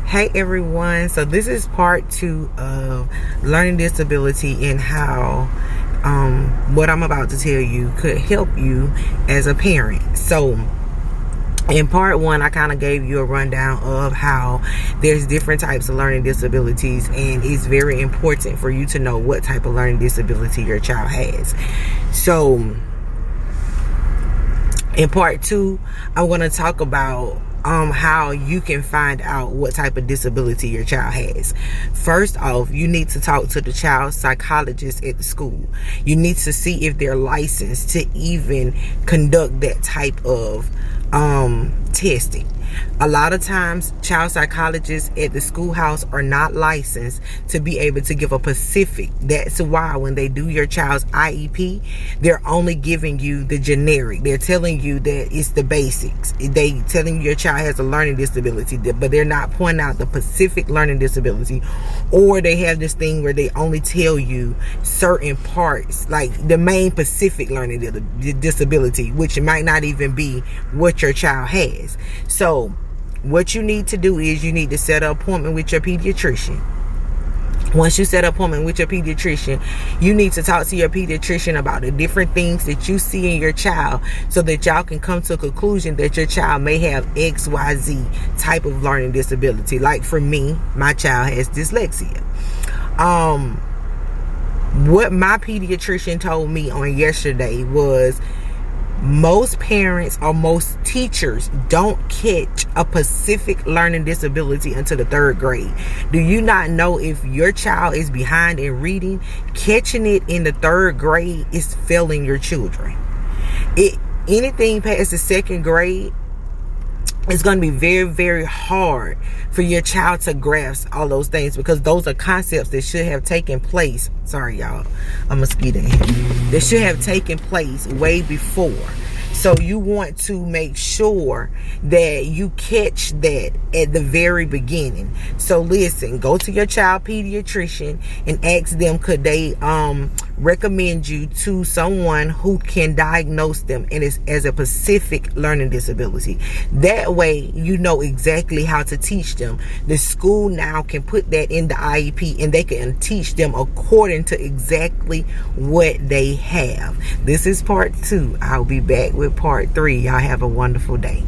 Hey everyone, so this is part 2 of learning disability and how what I'm about to tell you could help you as a parent. So in part 1, I kind of gave you a rundown of how there's different types of learning disabilities, and it's very important for you to know what type of learning disability your child has. So in part 2, I'm going to talk about how you can find out what type of disability your child has. First off, you need to talk to the child psychologist at the school. You need to see if they're licensed to even conduct that type of testing. A lot of times child psychologists at the schoolhouse are not licensed to be able to give a specific. That's why when they do your child's IEP, they're only giving you the generic. They're telling you that it's the basics. They telling you your child has a learning disability, but they're not pointing out the specific learning disability. Or they have this thing where they only tell you certain parts, like the main specific learning disability, which might not even be what your child has. So what you need to do is you need to set an appointment with your pediatrician. Once you set an appointment with your pediatrician, you need to talk to your pediatrician about the different things that you see in your child so that y'all can come to a conclusion that your child may have XYZ type of learning disability. Like for me, my child has dyslexia. What my pediatrician told me on yesterday was most parents or most teachers don't catch a specific learning disability until the 3rd grade. Do you not know if your child is behind in reading, catching it in the 3rd grade is failing your children? Anything past the 2nd grade, it's going to be very, very hard for your child to grasp all those things, because those are concepts that should have taken place. Sorry, y'all. A mosquito in here. That should have taken place way before. So you want to make sure that you catch that at the very beginning. So listen, go to your child pediatrician and ask them, could they recommend you to someone who can diagnose them and is as a specific learning disability. That way you know exactly how to teach them. The school now can put that in the IEP and they can teach them according to exactly what they have. This is part 2. I'll be back with part 3. Y'all have a wonderful day.